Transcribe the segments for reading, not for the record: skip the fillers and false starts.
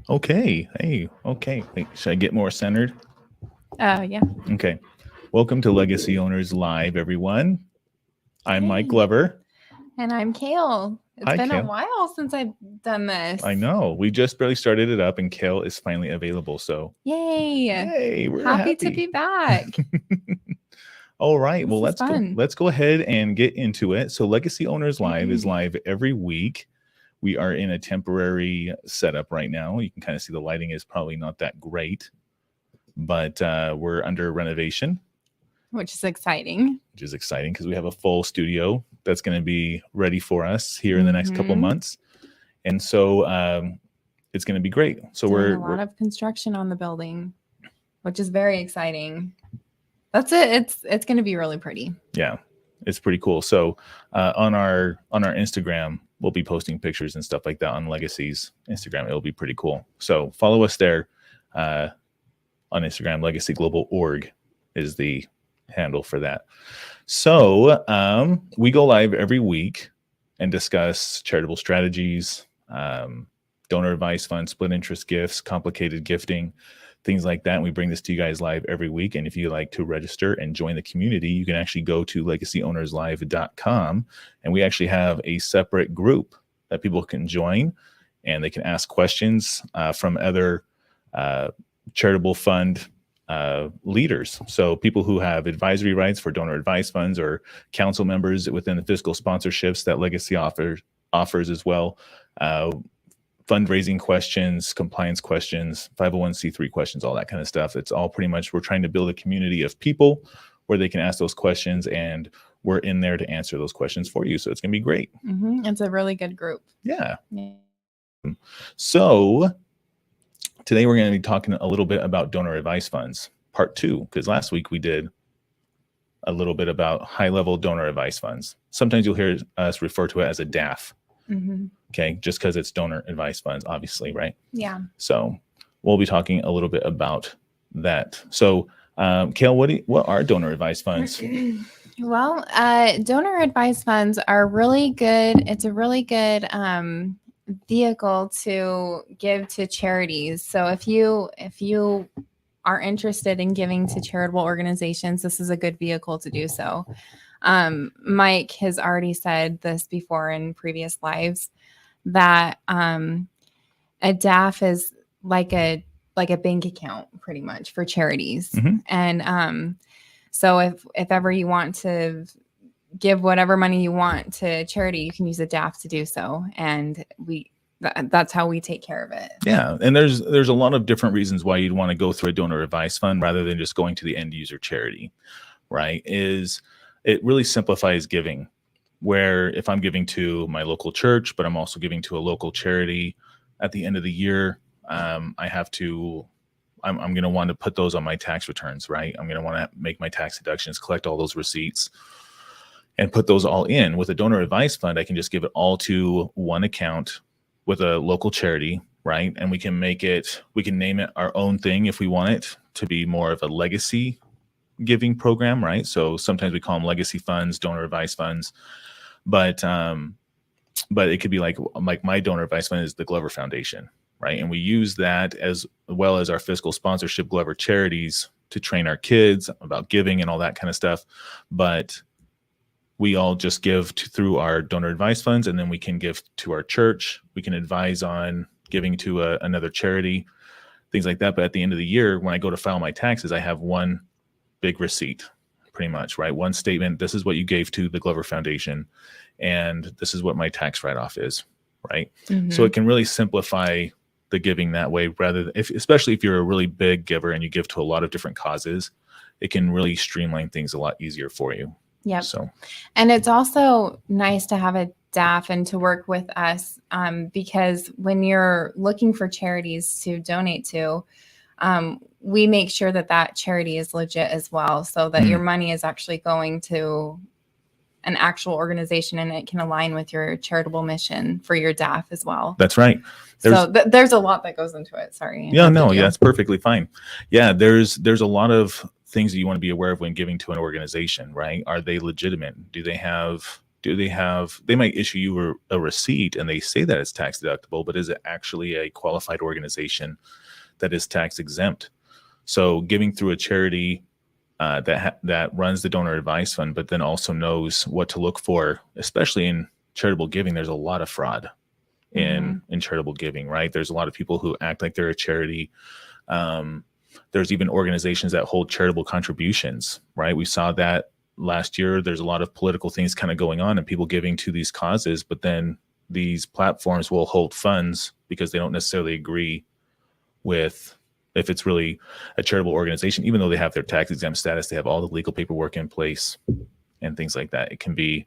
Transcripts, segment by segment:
Okay. Hey, okay. Wait, should I get more centered? Yeah. Okay. Welcome to Legacy Owners Live, everyone. I'm Mike Hey. Glover. And I'm Kale. It's Hi, been a Kale. while since I've done this. I know. We just barely started it up, and Kale is finally available. So, Yay. hey, we're happy to be back. All right. This Well, is fun. let's go ahead and get into it. So, Legacy Owners Live is live every week. We are in a temporary setup right now. You can kind of see the lighting is probably not that great, but we're under renovation. Which is exciting Because we have a full studio that's going to be ready for us here in the next couple months. And so it's going to be great. So we're a lot of construction on the building, which is very exciting. That's it. It's going to be really pretty. Yeah, it's pretty cool. So on our Instagram, we'll be posting pictures and stuff like that on Legacy's Instagram. It'll be pretty cool. So follow us there on Instagram. LegacyGlobal.org is the handle for that. So we go live every week and discuss charitable strategies, donor advised funds, split interest gifts, complicated gifting, things like that. And we bring this to you guys live every week. And if you like to register and join the community, you can actually go to legacyownerslive.com. And we actually have a separate group that people can join, and they can ask questions from other charitable fund leaders. So people who have advisory rights for donor advised funds, or council members within the fiscal sponsorships that Legacy offers as well. Fundraising questions, compliance questions, 501c3 questions, all that kind of stuff. It's all pretty much, we're trying to build a community of people where they can ask those questions, and we're in there to answer those questions for you. So it's going to be great. It's a really good group. Yeah. So today we're going to be talking a little bit about donor advised funds, part 2, because last week we did a little bit about high-level donor advised funds. Sometimes you'll hear us refer to it as a DAF. Okay, just because it's donor advised funds, obviously, right? Yeah. So we'll be talking a little bit about that. So, Kale, what are donor advised funds? Well, donor advised funds are really good. It's a really good vehicle to give to charities. So if you are interested in giving to charitable organizations, this is a good vehicle to do so. Mike has already said this before in previous lives, that a DAF is like a bank account pretty much for charities. And so if ever you want to give whatever money you want to charity, you can use a DAF to do so. And that's how we take care of it. Yeah. And there's a lot of different reasons why you'd want to go through a donor advised fund rather than just going to the end user charity, right? It really simplifies giving, where if I'm giving to my local church, but I'm also giving to a local charity at the end of the year, I'm going to want to put those on my tax returns, right? I'm going to want to make my tax deductions, collect all those receipts, and put those all in. With a donor advised fund, I can just give it all to one account with a local charity, right? And we can name it our own thing if we want it to be more of a legacy giving program, right? So sometimes we call them legacy funds, donor advised funds, but it could be like my donor advised fund is the Glover Foundation, right? And we use that as well as our fiscal sponsorship Glover Charities to train our kids about giving and all that kind of stuff. But we all just give through our donor advised funds, and then we can give to our church. We can advise on giving to another charity, things like that. But at the end of the year, when I go to file my taxes, I have one big receipt, pretty much, right? One statement. This is what you gave to the Glover Foundation, and this is what my tax write-off is, right? So it can really simplify the giving that way, especially if you're a really big giver and you give to a lot of different causes, it can really streamline things a lot easier for you. Yeah. So, and it's also nice to have a DAF and to work with us because when you're looking for charities to donate to, we make sure that charity is legit as well, so that your money is actually going to an actual organization and it can align with your charitable mission for your DAF as well. That's right. There's a lot that goes into it. Sorry. Yeah, no, yeah, that's perfectly fine. Yeah, there's a lot of things that you want to be aware of when giving to an organization, right? Are they legitimate? Do they have they might issue you a receipt and they say that it's tax deductible, but is it actually a qualified organization that is tax exempt? So giving through a charity that runs the donor advised fund, but then also knows what to look for, especially in charitable giving. There's a lot of fraud in charitable giving, right? There's a lot of people who act like they're a charity. There's even organizations that hold charitable contributions, right? We saw that last year. There's a lot of political things kind of going on and people giving to these causes, but then these platforms will hold funds because they don't necessarily agree with if it's really a charitable organization, even though they have their tax exempt status, they have all the legal paperwork in place and things like that. It can be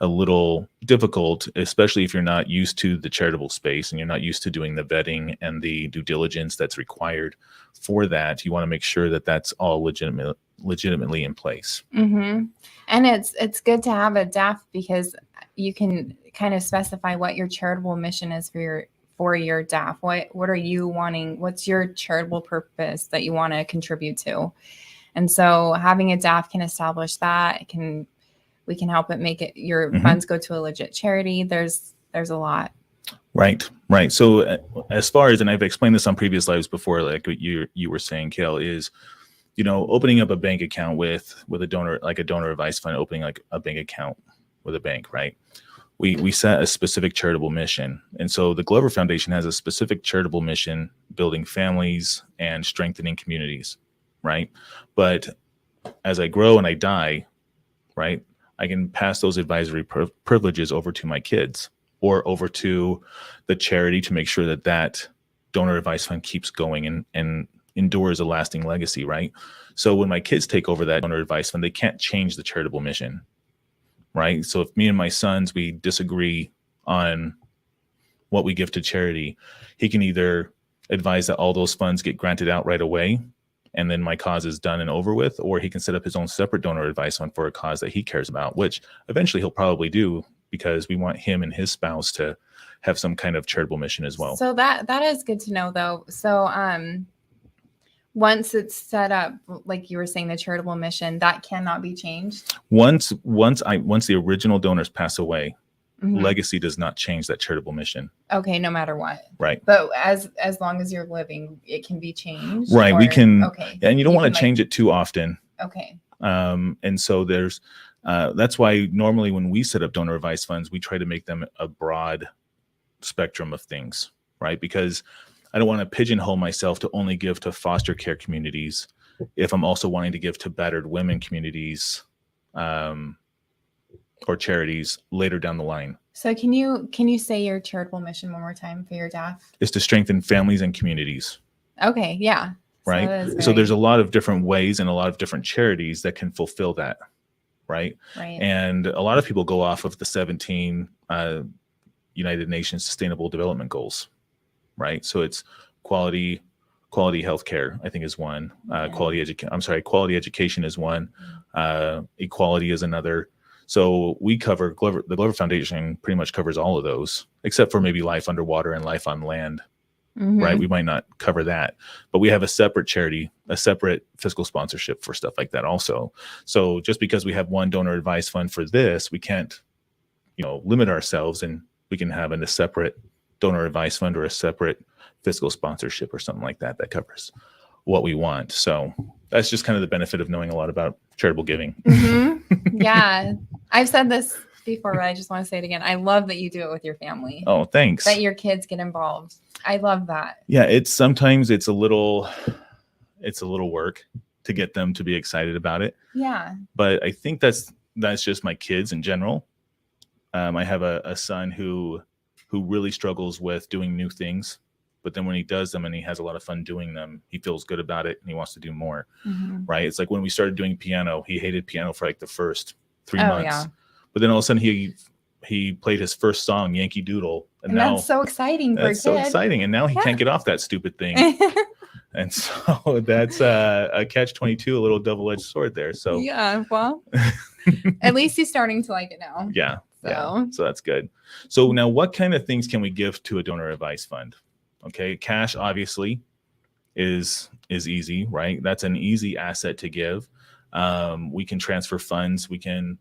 a little difficult, especially if you're not used to the charitable space and you're not used to doing the vetting and the due diligence that's required for that. You want to make sure that that's all legitimately in place. And it's good to have a DAF because you can kind of specify what your charitable mission is for your DAF. What are you wanting? What's your charitable purpose that you want to contribute to? And so having a DAF can establish that. We can help it make it your funds go to a legit charity. There's a lot. Right. So as far as, and I've explained this on previous lives before, like what you were saying, Kale, is, opening up a bank account with a donor, like a donor advised fund, opening like a bank account with a bank, right? We set a specific charitable mission. And so the Glover Foundation has a specific charitable mission, building families and strengthening communities, right? But as I grow and I die, right, I can pass those advisory privileges over to my kids or over to the charity to make sure that donor advised fund keeps going and endures a lasting legacy, right? So when my kids take over that donor advised fund, they can't change the charitable mission, right? So if me and my sons, we disagree on what we give to charity, he can either advise that all those funds get granted out right away and then my cause is done and over with, or he can set up his own separate donor advised fund for a cause that he cares about, which eventually he'll probably do because we want him and his spouse to have some kind of charitable mission as well. So that is good to know though. So once it's set up, like you were saying, the charitable mission, that cannot be changed. Once the original donors pass away, legacy does not change that charitable mission. Okay, no matter what. Right. But as long as you're living, it can be changed. Right. We can. Okay. And you don't want to change it too often. Okay. And so there's that's why normally when we set up donor advised funds, we try to make them a broad spectrum of things, right? Because I don't want to pigeonhole myself to only give to foster care communities if I'm also wanting to give to battered women communities or charities later down the line. So can you say your charitable mission one more time for your DAF? Is to strengthen families and communities. Okay, yeah. Right. So there's a lot of different ways and a lot of different charities that can fulfill that. Right. And a lot of people go off of the 17 United Nations Sustainable Development Goals. Right. So it's quality healthcare, I think, is one. Quality education is one. Equality is another. So we cover the Glover Foundation pretty much covers all of those, except for maybe life underwater and life on land. Right. We might not cover that, but we have a separate charity, a separate fiscal sponsorship for stuff like that also. So just because we have one donor advised fund for this, we can't, limit ourselves, and we can have a separate donor advised fund or a separate fiscal sponsorship or something like that covers what we want. So that's just kind of the benefit of knowing a lot about charitable giving. Yeah. I've said this before, but I just want to say it again. I love that you do it with your family. Oh, thanks. That your kids get involved. I love that. Yeah. Sometimes it's a little work to get them to be excited about it. Yeah. But I think that's just my kids in general. I have a son who really struggles with doing new things, but then when he does them and he has a lot of fun doing them, he feels good about it and he wants to do more. Right. It's like when we started doing piano, he hated piano for like the first 3 months. Yeah. But then all of a sudden he played his first song, Yankee Doodle. And now that's so exciting for a kid. So exciting. And now he can't get off that stupid thing. And so that's a catch-22, a little double-edged sword there. So yeah, well, at least he's starting to like it now. Yeah. So that's good. So now what kind of things can we give to a donor advised fund? Okay. Cash obviously is easy, right? That's an easy asset to give. We can transfer funds. We can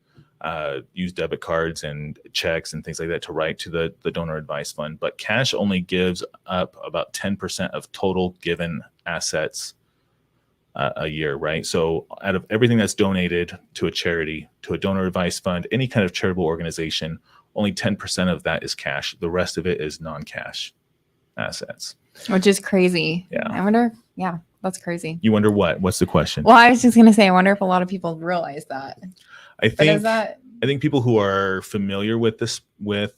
use debit cards and checks and things like that to write to the donor advised fund. But cash only gives up about 10% of total given assets a year, right? So out of everything that's donated to a charity, to a donor advised fund, any kind of charitable organization, only 10% of that is cash. The rest of it is non-cash assets. Which is crazy. Yeah. I wonder. Yeah, that's crazy. You wonder what? What's the question? Well, I was just going to say, I wonder if a lot of people realize that. I think people who are familiar with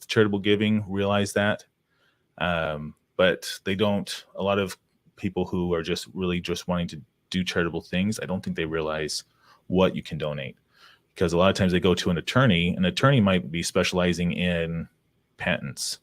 charitable giving realize that. But they don't. A lot of people who are just wanting to do charitable things, I don't think they realize what you can donate, because a lot of times they go to an attorney. An attorney might be specializing in patents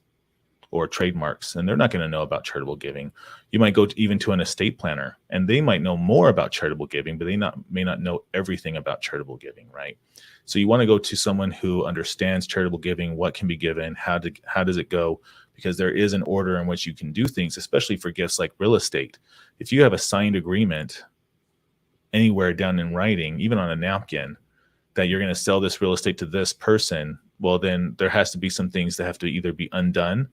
or trademarks, and they're not going to know about charitable giving. You might go even to an estate planner, and they might know more about charitable giving, but they may not know everything about charitable giving, right? So you want to go to someone who understands charitable giving, what can be given, how does it go, because there is an order in which you can do things, especially for gifts like real estate. If you have a signed agreement anywhere down in writing, even on a napkin, that you're going to sell this real estate to this person, well, then there has to be some things that have to either be undone,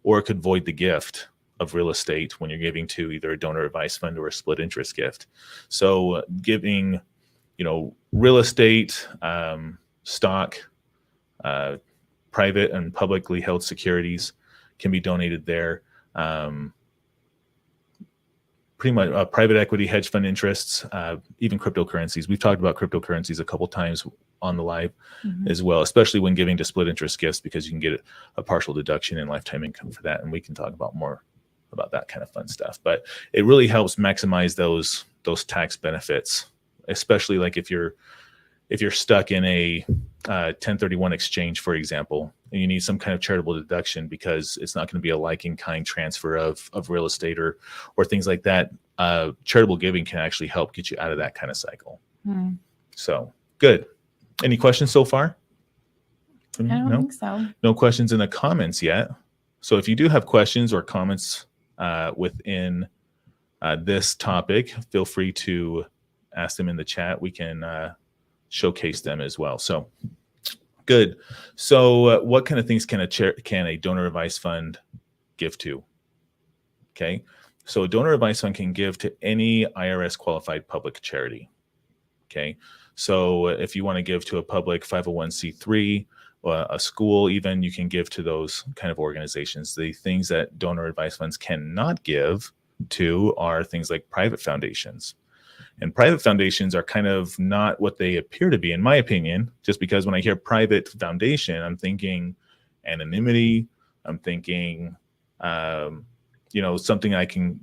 or it could void the gift of real estate when you're giving to either a donor advised fund or a split interest gift. So giving, real estate, stock, private and publicly held securities can be donated there. Pretty much private equity, hedge fund interests, even cryptocurrencies. We've talked about cryptocurrencies a couple times on the live as well, especially when giving to split interest gifts, because you can get a partial deduction in lifetime income for that. And we can talk about more about that kind of fun stuff. But it really helps maximize those tax benefits, especially like if you're stuck in a 1031 exchange, for example, and you need some kind of charitable deduction because it's not going to be a like-in-kind transfer of real estate or things like that. Charitable giving can actually help get you out of that kind of cycle. So good. Any questions so far? I don't think so. No questions in the comments yet. So if you do have questions or comments within this topic, feel free to ask them in the chat. We can showcase them as well. So good. So what kind of things can a donor advised fund give to? Okay. So a donor advised fund can give to any IRS qualified public charity. Okay. So if you want to give to a public 501c3, a school, even, you can give to those kind of organizations. The things that donor advised funds cannot give to are things like private foundations. And private foundations are kind of not what they appear to be, in my opinion, just because when I hear private foundation, I'm thinking anonymity. I'm thinking, something I can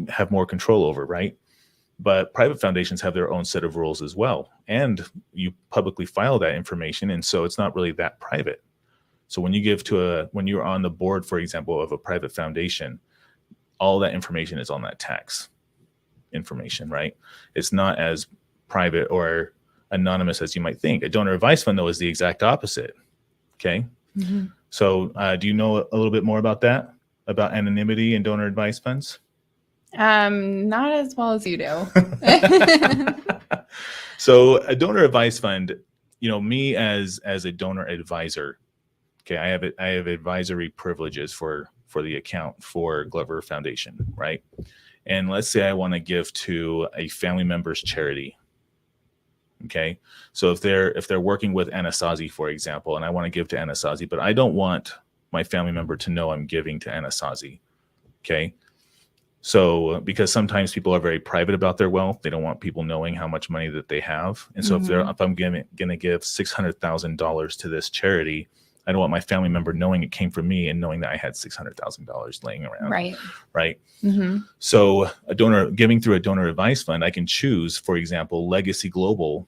have more control over, right? But private foundations have their own set of rules as well. And you publicly file that information. And so it's not really that private. So when you give when you're on the board, for example, of a private foundation, all that information is on that tax information, right? It's not as private or anonymous as you might think. A donor advised fund, though, is the exact opposite. Okay. So do you know a little bit more about that, about anonymity and donor advised funds? Not as well as you do. So a donor advised fund, me as a donor advisor, okay, I have advisory privileges for the account for Glover Foundation, right? And let's say I want to give to a family member's charity. Okay. So if they're working with Anasazi, for example, and I want to give to Anasazi, but I don't want my family member to know I'm giving to Anasazi. Okay. So because sometimes people are very private about their wealth, they don't want people knowing how much money that they have. And so if I'm going to give $600,000 to this charity, I don't want my family member knowing it came from me and knowing that I had $600,000 laying around. Right. So giving through a donor advised fund, I can choose, for example, Legacy Global,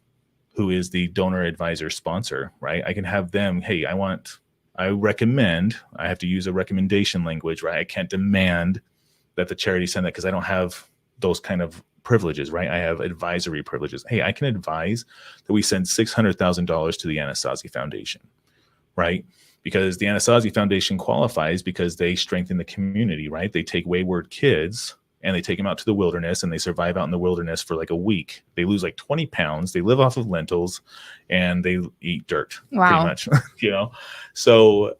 who is the donor advisor sponsor, right? I can have them, hey, I recommend, I have to use a recommendation language, right? I can't demand that the charity send that because I don't have those kind of privileges, right? I have advisory privileges. Hey, I can advise that we send $600,000 to the Anasazi Foundation, right? Because the Anasazi Foundation qualifies because they strengthen the community, right? They take wayward kids and they take them out to the wilderness and they survive out in the wilderness for like a week. They lose like 20 pounds. They live off of lentils and they eat dirt pretty much, So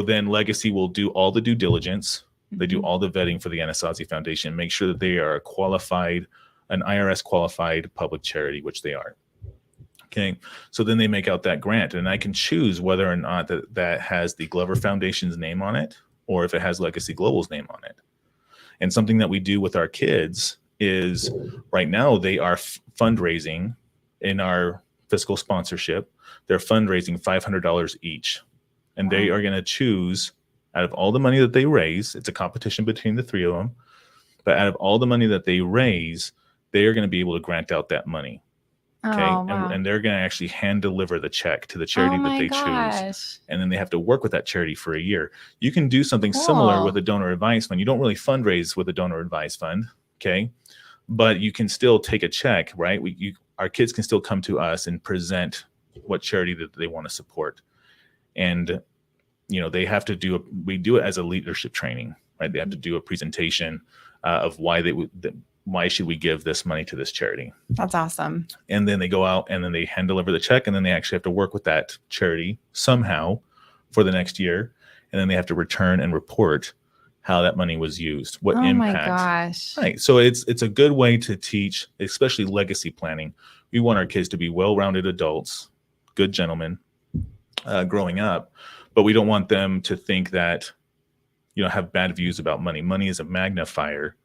then Legacy will do all the due diligence. They do all the vetting for the Anasazi Foundation, make sure that they are an IRS qualified public charity, which they are. Okay. So then they make out that grant, and I can choose whether or not that has the Glover Foundation's name on it, or if it has Legacy Global's name on it. And something that we do with our kids is right now they are fundraising in our fiscal sponsorship. They're fundraising $500 each, and they are going to choose out of all the money that they raise. It's a competition between the three of them, but out of all the money that they raise, they are going to be able to grant out that money. Okay. Oh, wow. And they're going to actually hand deliver the check to the charity that they choose. And then they have to work with that charity for a year. You can do something similar with a donor advised fund. You don't really fundraise with a donor advised fund. Okay. But you can still take a check, right? Our kids can still come to us and present what charity that they want to support. And, they have to we do it as a leadership training, right? They have to do a presentation of why should we give this money to this charity? That's awesome. And then they go out and then they hand deliver the check, and then they actually have to work with that charity somehow for the next year. And then they have to return and report how that money was used, what impact. Oh my gosh. Right. So it's a good way to teach, especially legacy planning. We want our kids to be well-rounded adults, good gentlemen growing up, but we don't want them to think that, have bad views about money. Money is a magnifier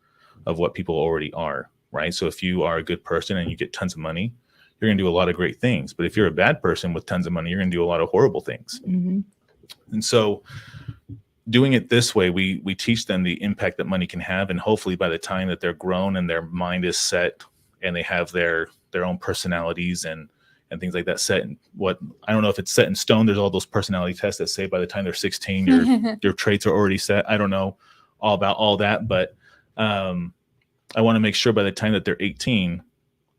of what people already are, right? So if you are a good person and you get tons of money, you're going to do a lot of great things. But if you're a bad person with tons of money, you're going to do a lot of horrible things. Mm-hmm. And so doing it this way, we teach them the impact that money can have. And hopefully by the time that they're grown and their mind is set and they have their own personalities and things like that set, and I don't know if it's set in stone. There's all those personality tests that say by the time they're 16, your traits are already set. I don't know all about all that, but I want to make sure by the time that they're 18,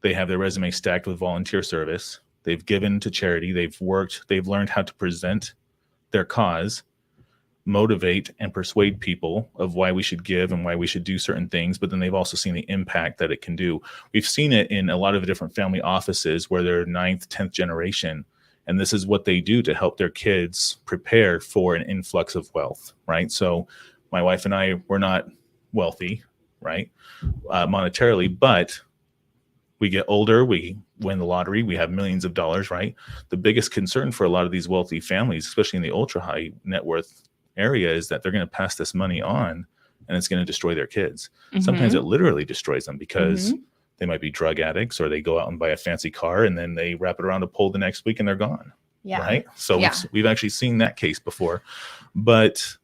they have their resume stacked with volunteer service. They've given to charity. They've learned how to present their cause, motivate and persuade people of why we should give and why we should do certain things. But then they've also seen the impact that it can do. We've seen it in a lot of different family offices where they're 9th, 10th generation. And this is what they do to help their kids prepare for an influx of wealth, right? So my wife and I, we're not wealthy, right? Monetarily, but we get older, we win the lottery, we have millions of dollars, right? The biggest concern for a lot of these wealthy families, especially in the ultra high net worth area, is that they're going to pass this money on and it's going to destroy their kids. Mm-hmm. Sometimes it literally destroys them because they might be drug addicts, or they go out and buy a fancy car and then they wrap it around a pole the next week and they're gone. Yeah. Right. So we've actually seen that case before, but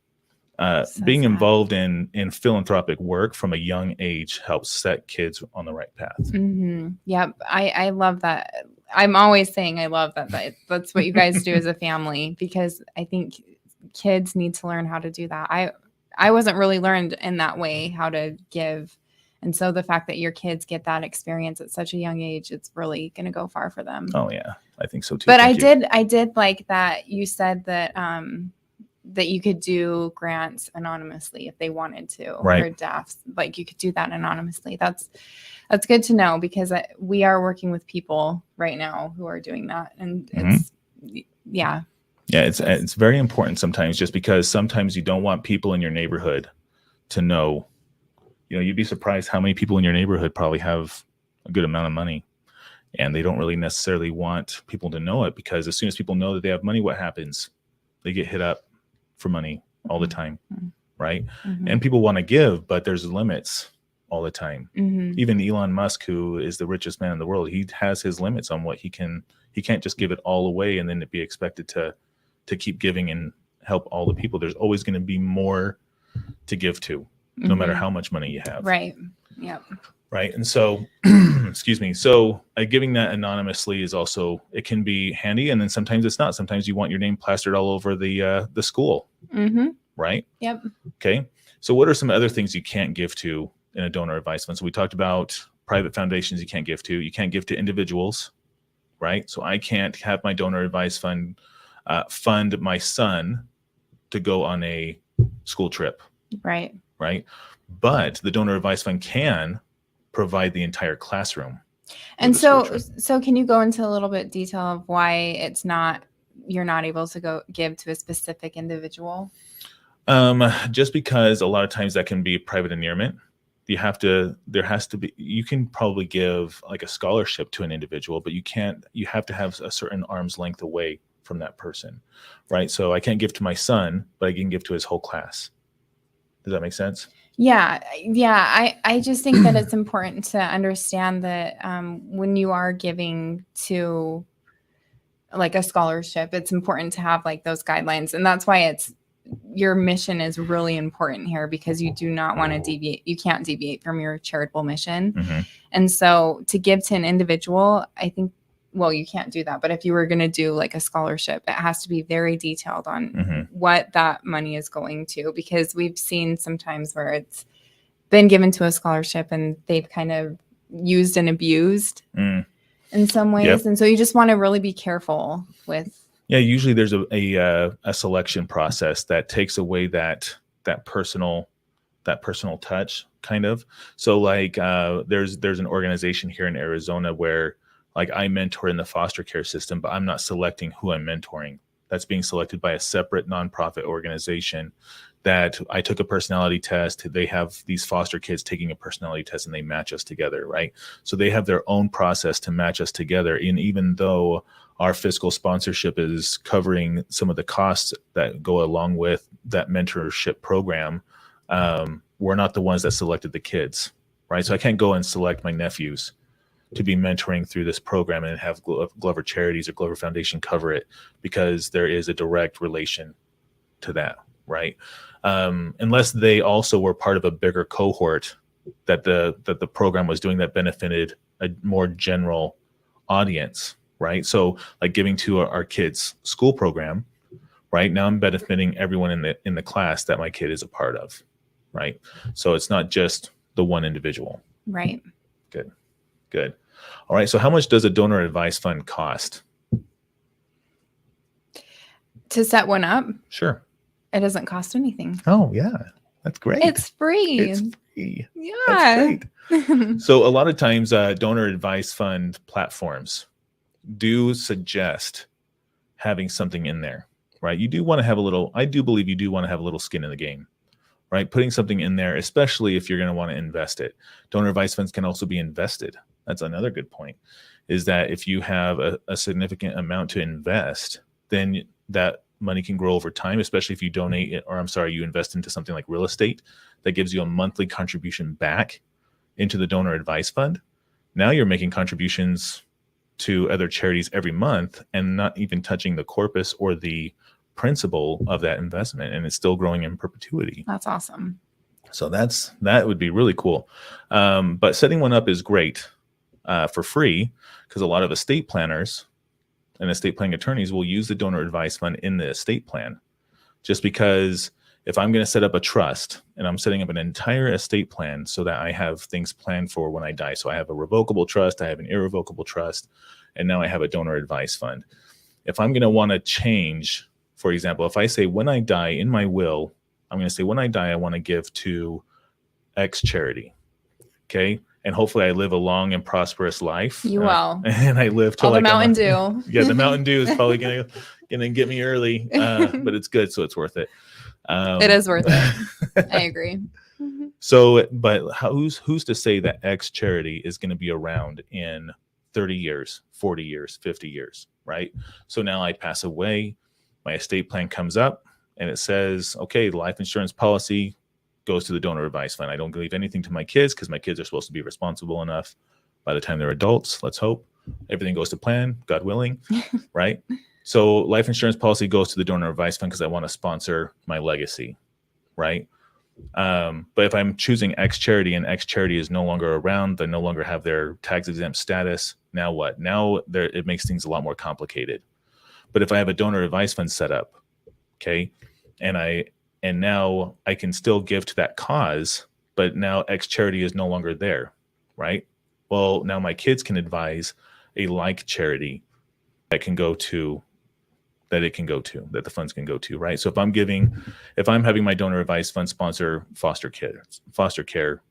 being involved in philanthropic work from a young age helps set kids on the right path. Mm-hmm. Yep. I love that. I'm always saying I love that. That's what you guys do as a family, because I think kids need to learn how to do that. I wasn't really learned in that way how to give. And so the fact that your kids get that experience at such a young age, it's really going to go far for them. Oh yeah, I think so too. But I did like that you said that that you could do grants anonymously if they wanted to, right? Or DAFs, like you could do that anonymously. That's good to know, because we are working with people right now who are doing that, and it's it's very important sometimes, just because sometimes you don't want people in your neighborhood to know. You'd be surprised how many people in your neighborhood probably have a good amount of money, and they don't really necessarily want people to know it, because as soon as people know that they have money, what happens? They get hit up for money all the time, right? Mm-hmm. And people want to give, but there's limits all the time. Mm-hmm. Even Elon Musk, who is the richest man in the world, he has his limits on what he can't just give it all away and then be expected to keep giving and help all the people. There's always going to be more to give to, no matter how much money you have. Right. Yep. Right. And so, excuse me. So giving that anonymously is also, it can be handy. And then sometimes it's not. Sometimes you want your name plastered all over the school. Mm-hmm. Right. Yep. Okay. So what are some other things you can't give to in a donor advised fund? So we talked about private foundations you can't give to. You can't give to individuals. Right. So I can't have my donor advised fund fund my son to go on a school trip. Right. Right. but the donor advised fund can provide the entire classroom. And so can you go into a little bit detail of why you're not able to give to a specific individual? Just because a lot of times that can be private endearment. You can probably give like a scholarship to an individual, but you have to have a certain arm's length away from that person, right? So I can't give to my son, but I can give to his whole class. Does that make sense? Yeah. I just think that it's important to understand that when you are giving to like a scholarship, it's important to have like those guidelines. And that's why your mission is really important here, because you do not want to deviate. You can't deviate from your charitable mission. Mm-hmm. And so to give to an individual, I think, well, you can't do that. But if you were going to do like a scholarship, it has to be very detailed on what that money is going to, because we've seen sometimes where it's been given to a scholarship and they've kind of used and abused in some ways. Yep. And so you just want to really be careful with. Yeah, usually there's a selection process that takes away that personal touch, kind of. So like there's an organization here in Arizona where like I mentor in the foster care system, but I'm not selecting who I'm mentoring. That's being selected by a separate nonprofit organization that I took a personality test. They have these foster kids taking a personality test and they match us together, right? So they have their own process to match us together. And even though our fiscal sponsorship is covering some of the costs that go along with that mentorship program, we're not the ones that selected the kids, right? So I can't go and select my nephews to be mentoring through this program and have Glover Charities or Glover Foundation cover it, because there is a direct relation to that, right? Unless they also were part of a bigger cohort that the program was doing that benefited a more general audience, right? So like giving to our kids' school program, right? Now I'm benefiting everyone in the class that my kid is a part of, right? So it's not just the one individual. Right. Good. All right. So how much does a donor advised fund cost? To set one up? Sure. It doesn't cost anything. Oh, yeah. That's great. It's free. It's free. Yeah. That's great. So a lot of times donor advised fund platforms do suggest having something in there, right? You do want to have I do believe you do want to have a little skin in the game, right? Putting something in there, especially if you're going to want to invest it. Donor advised funds can also be invested. That's another good point, is that if you have a significant amount to invest, then that money can grow over time, especially if you you invest into something like real estate that gives you a monthly contribution back into the donor advised fund. Now you're making contributions to other charities every month and not even touching the corpus or the principal of that investment, and it's still growing in perpetuity. That's awesome. So that would be really cool. But setting one up is great for free, because a lot of estate planners and estate planning attorneys will use the donor advised fund in the estate plan, just because if I'm going to set up a trust and I'm setting up an entire estate plan so that I have things planned for when I die. So I have a revocable trust, I have an irrevocable trust, and now I have a donor advised fund. If I'm going to want to change, for example, if I say when I die in my will, I'm going to say when I die, I want to give to X charity. Okay. And hopefully I live a long and prosperous life. You will. And I live till all the Mountain Dew. Yeah, the Mountain Dew is probably gonna get me early, but it's good, so it's worth it. It is worth it. I agree. So, but who's to say that X charity is going to be around in 30 years, 40 years, 50 years, right? So now I pass away, my estate plan comes up, and it says, okay, the life insurance policy goes to the donor advised fund. I don't leave anything to my kids, because my kids are supposed to be responsible enough by the time they're adults. Let's hope everything goes to plan, God willing, right? So life insurance policy goes to the donor advised fund because I want to sponsor my legacy, right? But if I'm choosing X charity and X charity is no longer around, they no longer have their tax exempt status, now what? Now it makes things a lot more complicated. But if I have a donor advised fund set up, okay, and now I can still give to that cause, but now X charity is no longer there, right? Well, now my kids can advise a like charity that can go to that it can go to, that the funds can go to, right? So if I'm having my donor advised fund sponsor foster care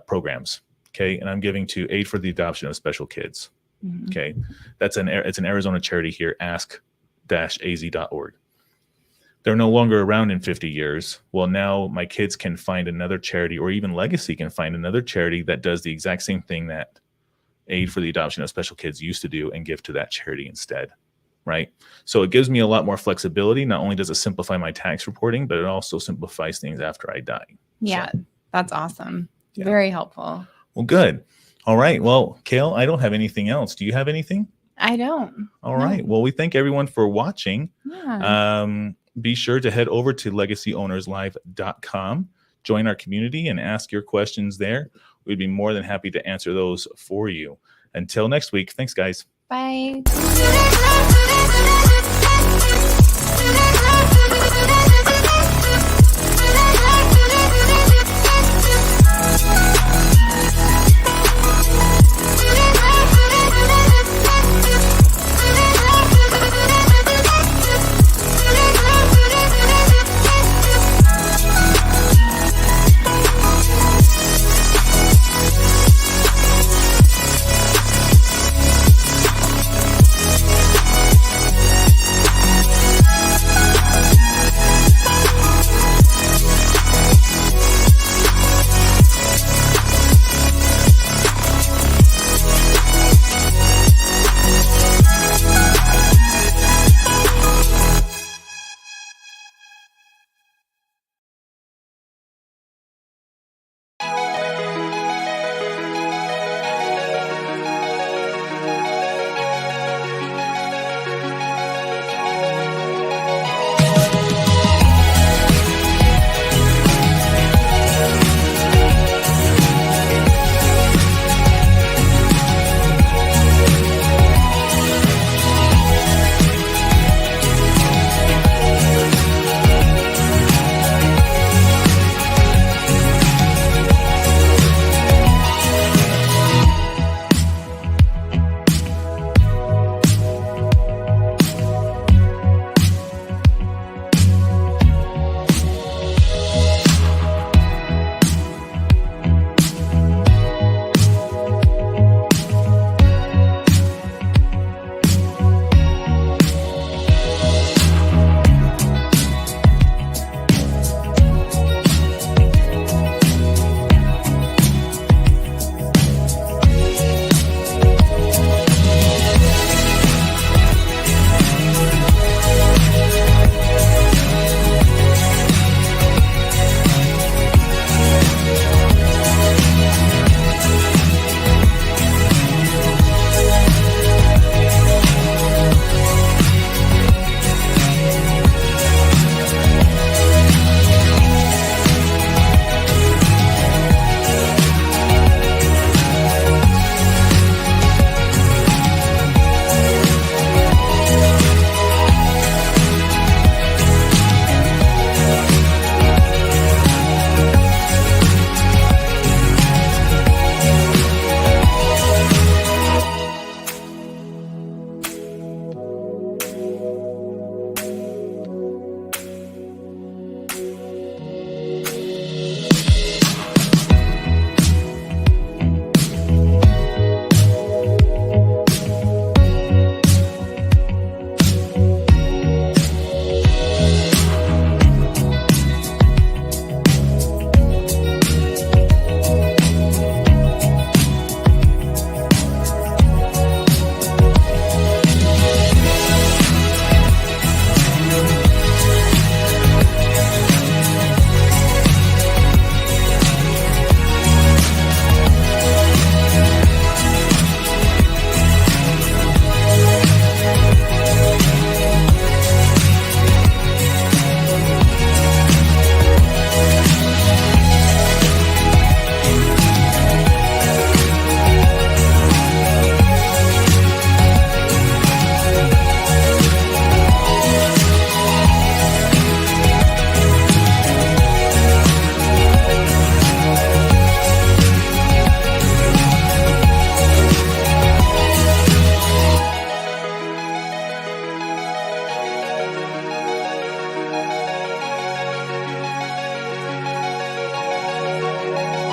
programs, okay, and I'm giving to Aid for the Adoption of Special Kids, okay, it's an Arizona charity here, ask-az.org. They're no longer around in 50 years. Well, now my kids can find another charity, or even Legacy can find another charity that does the exact same thing that Aid for the Adoption of Special Kids used to do and give to that charity instead, right? So it gives me a lot more flexibility. Not only does it simplify my tax reporting, but it also simplifies things after I die. Yeah, So, that's awesome. Yeah. Very helpful. Well, good. All right. Well, Kale, I don't have anything else. Do you have anything? I don't. All right. Well, we thank everyone for watching. Yeah. Be sure to head over to legacyownerslive.com, join our community, and ask your questions there. We'd be more than happy to answer those for you. Until next week, thanks, guys. Bye.